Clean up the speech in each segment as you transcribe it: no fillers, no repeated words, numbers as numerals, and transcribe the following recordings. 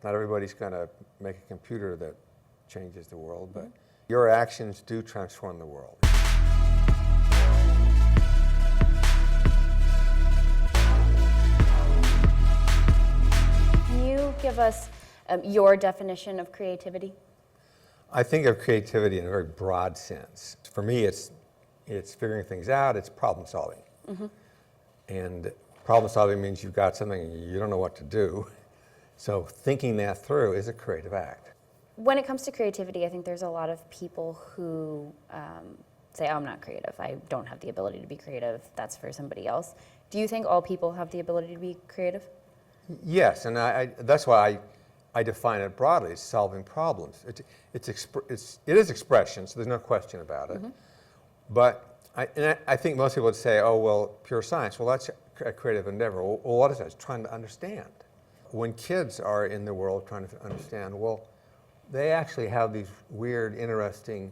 Not everybody's going to make a computer that changes the world, but your actions do transform the world. Can you give us your definition of creativity? I think of creativity in a very broad sense. For me, it's figuring things out, it's problem solving. And problem solving means you've got something and you don't know what to do. So thinking that through is a creative act. When it comes to creativity, I think there's a lot of people who say, I'm not creative. I don't have the ability to be creative. That's for somebody else. Do you think all people have the ability to be creative? Yes, and that's why I define it broadly as solving problems. It is expression, so there's no question about it. But I think most people would say, oh, well, pure science. Well, that's a creative endeavor. Well, what is that? It's trying to understand. When kids are in the world trying to understand, well, they actually have these weird, interesting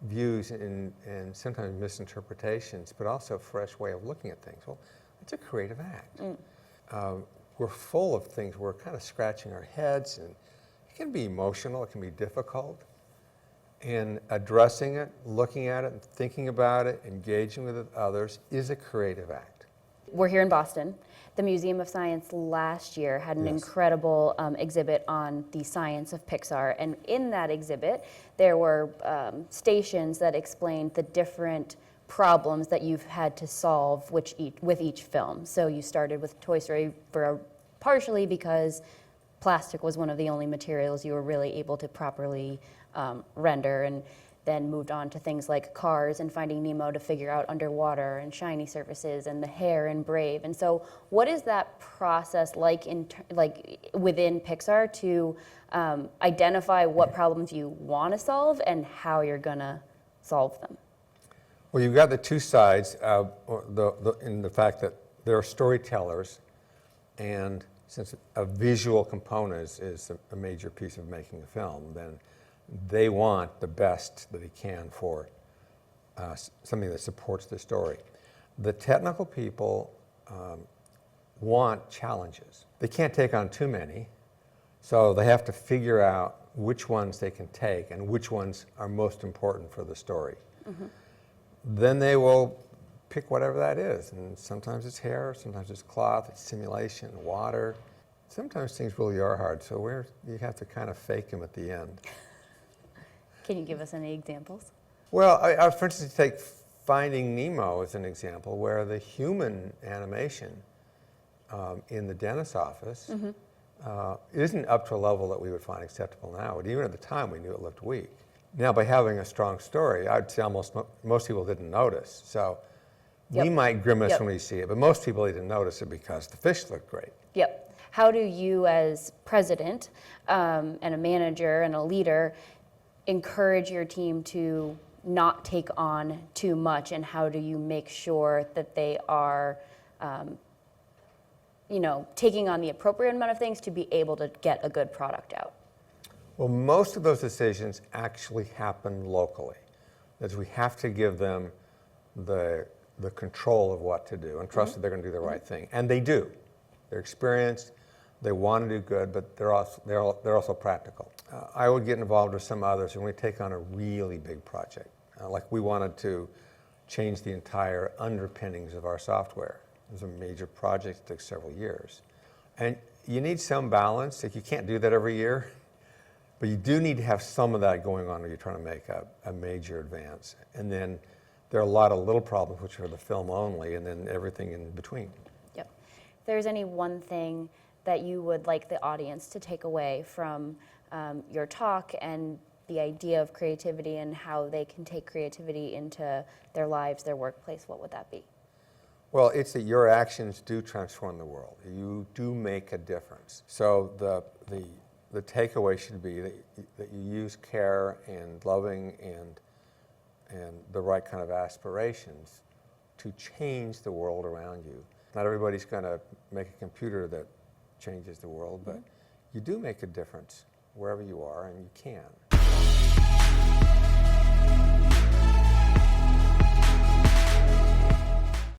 views and sometimes misinterpretations, but also a fresh way of looking at things. Well, it's a creative act. We're full of things. We're kind of scratching our heads, and it can be emotional. It can be difficult. And addressing it, looking at it, and thinking about it, engaging with others is a creative act. We're here in Boston. The Museum of Science last year had an incredible exhibit on the science of Pixar, and in that exhibit there were stations that explained the different problems that you've had to solve with each film. So you started with Toy Story partially because plastic was one of the only materials you were really able to properly render, and then moved on to things like Cars and Finding Nemo to figure out underwater, and shiny surfaces, and The Hare and Brave. And so what is that process like within Pixar to identify what problems you want to solve and how you're going to solve them? Well, you've got the two sides in the fact that there are storytellers, and since a visual component is a major piece of making a film, then they want the best that they can for something that supports the story. The technical people want challenges. They can't take on too many, so they have to figure out which ones they can take and which ones are most important for the story. Then they will pick whatever that is, and sometimes it's hair, sometimes it's cloth, it's simulation, water. Sometimes things really are hard, so you have to kind of fake them at the end. Can you give us any examples? Well, for instance, take Finding Nemo as an example, where the human animation in the dentist's office isn't up to a level that we would find acceptable now. But even at the time, we knew it looked weak. Now, by having a strong story, I'd say almost most people didn't notice. So we might grimace when we see it, but most people didn't notice it because the fish looked great. How do you, as president and a manager and a leader, encourage your team to not take on too much, and how do you make sure that they are taking on the appropriate amount of things to be able to get a good product out? Well, most of those decisions actually happen locally. As we have to give them the control of what to do and trust that they're going to do the right thing. And they do. They're experienced, they want to do good, but they're also practical. I would get involved with some others when we take on a really big project. Like we wanted to change the entire underpinnings of our software. It was a major project that took several years. And you need some balance. Like you can't do that every year. But you do need to have some of that going on when you're trying to make a major advance. And then there are a lot of little problems, which are the film only, and then everything in between. If there's any one thing that you would like the audience to take away from your talk and the idea of creativity and how they can take creativity into their lives, their workplace, what would that be? Well, it's that your actions do transform the world. You do make a difference. So the takeaway should be that you use care and loving and the right kind of aspirations to change the world around you. Not everybody's going to make a computer that changes the world, but you do make a difference wherever you are, and you can.